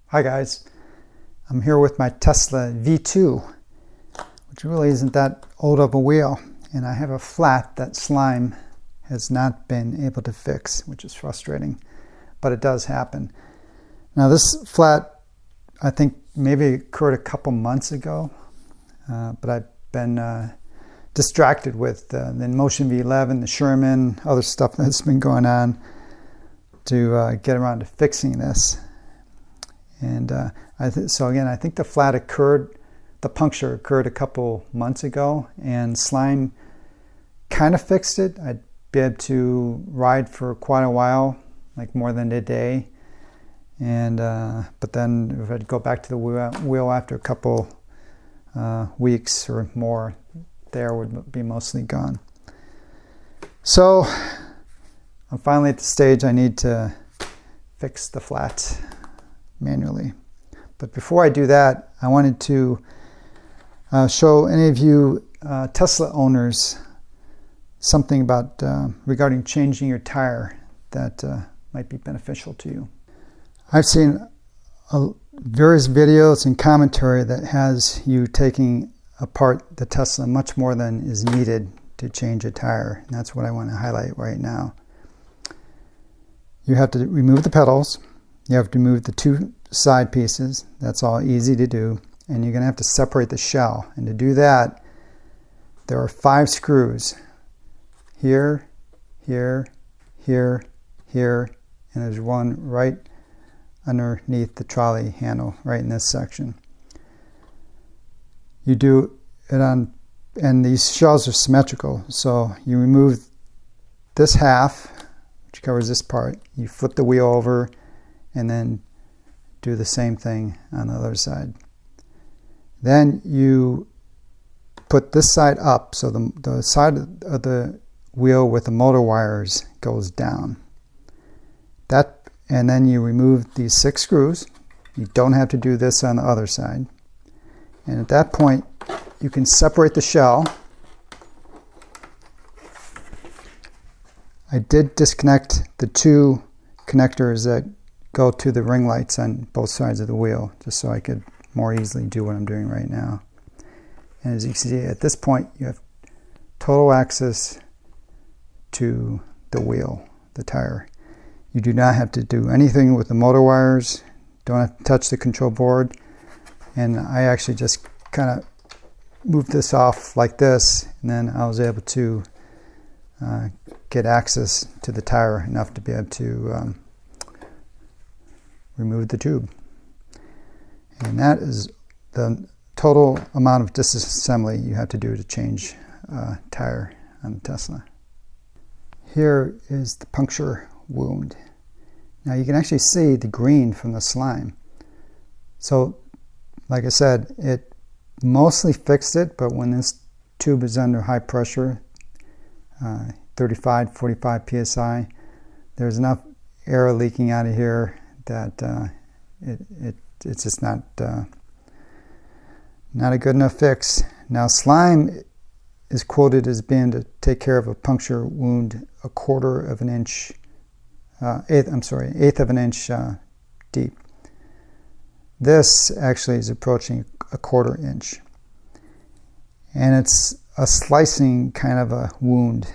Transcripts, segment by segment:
Hi guys, I'm here with my Tesla V2, which really isn't that old of a wheel, and I have a flat that slime has not been able to fix, which is frustrating, but it does happen. Now this flat, I think maybe occurred a couple months ago, but I've been distracted with the Motion V11, the Sherman, other stuff that's been going on to get around to fixing this. And so again, I think the puncture occurred a couple months ago, and slime kind of fixed it. I'd be able to ride for quite a while, like more than a day. And but then if I'd go back to the wheel after a couple weeks or more, there would be mostly gone. So I'm finally at the stage I need to fix the flat manually. But before I do that, I wanted to show any of you Tesla owners something about regarding changing your tire that might be beneficial to you. I've seen various videos and commentary that has you taking apart the Tesla much more than is needed to change a tire, and that's what I want to highlight right now. You have to remove the pedals. You have to remove the two side pieces. That's all easy to do. And you're going to have to separate the shell. And to do that, there are 5 screws. Here, here, here, here, and there's one right underneath the trolley handle, right in this section. You do it on, and these shells are symmetrical. So you remove this half, which covers this part. You flip the wheel over, and then do the same thing on the other side. Then you put this side up, so the side of the wheel with the motor wires goes down. And then you remove these 6 screws. You don't have to do this on the other side. And at that point, you can separate the shell. I did disconnect the 2 connectors that go to the ring lights on both sides of the wheel, just so I could more easily do what I'm doing right now. And as you can see, at this point, you have total access to the wheel, the tire. You do not have to do anything with the motor wires, don't have to touch the control board, and I actually just kind of moved this off like this, and then I was able to get access to the tire enough to be able to remove the tube. And that is the total amount of disassembly you have to do to change a tire on the Tesla. Here is the puncture wound. Now you can actually see the green from the slime. So like I said, it mostly fixed it, but when this tube is under high pressure, 35, 45 psi, there's enough air leaking out of here that it's just not a good enough fix. Now slime is quoted as being to take care of a puncture wound a quarter of an inch, eighth of an inch deep. This actually is approaching a quarter inch, and it's a slicing kind of a wound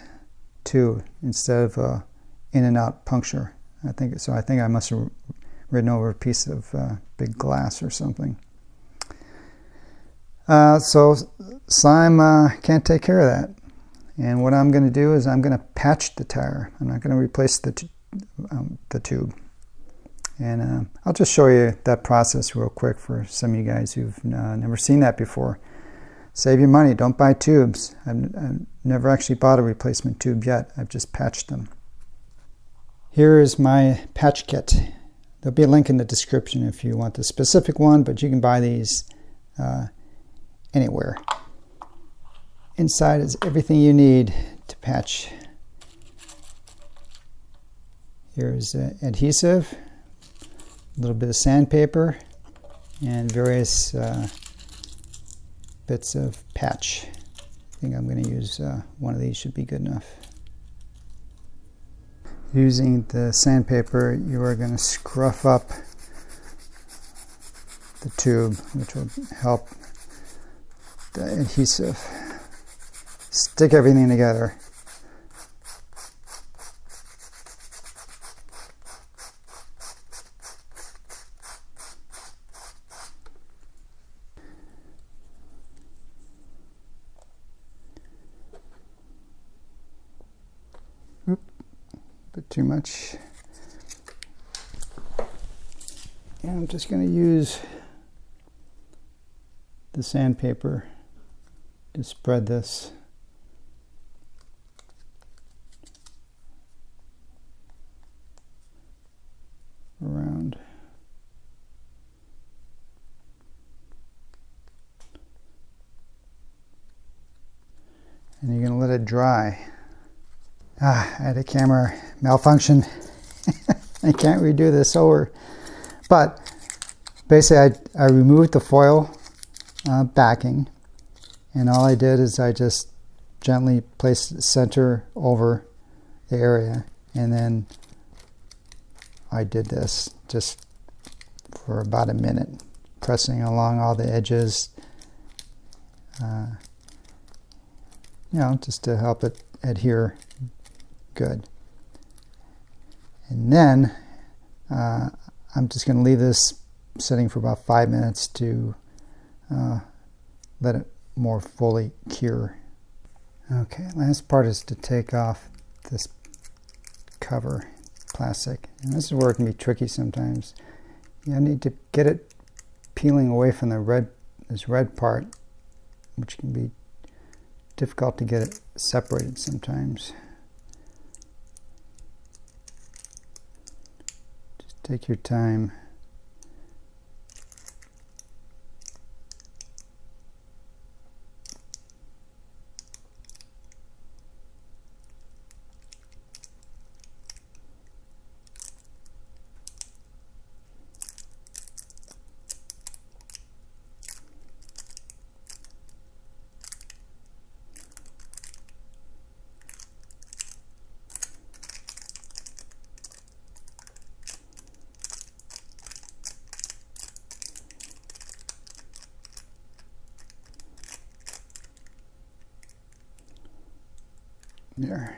too, instead of a in and out puncture. I think I must have ridden over a piece of big glass or something. So slime can't take care of that. And what I'm going to do is I'm going to patch the tire. I'm not going to replace the tube. And I'll just show you that process real quick for some of you guys who've never seen that before. Save your money. Don't buy tubes. I've never actually bought a replacement tube yet. I've just patched them. Here is my patch kit. There'll be a link in the description if you want the specific one, but you can buy these anywhere. Inside is everything you need to patch. Here's adhesive, a little bit of sandpaper, and various bits of patch. I think I'm going to use one of these, should be good enough. Using the sandpaper, you are going to scruff up the tube, which will help the adhesive stick everything together. Oop, a bit too much. And I'm just going to use the sandpaper to spread this around. And you're going to let it dry. I had a camera malfunction. I can't redo this over. But basically I removed the foil backing, and all I did is I just gently placed the center over the area, and then I did this just for about a minute, pressing along all the edges, you know, just to help it adhere good. And then I'm just going to leave this sitting for about 5 minutes to let it more fully cure. Okay, last part is to take off this cover plastic, and this is where it can be tricky sometimes. You need to get it peeling away from the this red part, which can be difficult to get it separated sometimes. Just take your time. There.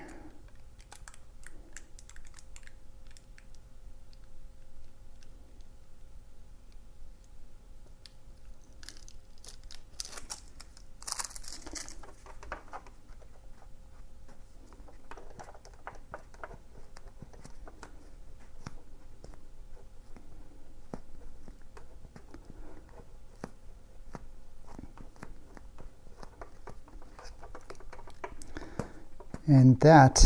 And that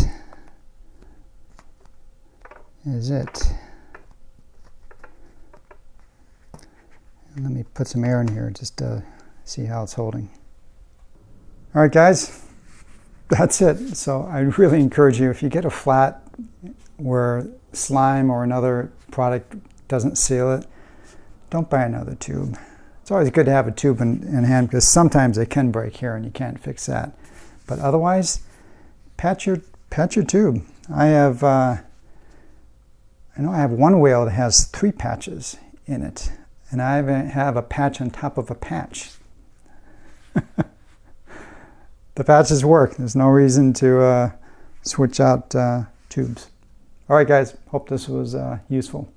is it. And let me put some air in here just to see how it's holding. All right, guys, that's it. So I really encourage you, if you get a flat where slime or another product doesn't seal it, don't buy another tube. It's always good to have a tube in hand, because sometimes it can break here and you can't fix that. But otherwise, patch your tube. I know I have one wheel that has 3 patches in it, and I have a patch on top of a patch. The patches work. There's no reason to switch out tubes. All right, guys. Hope this was useful.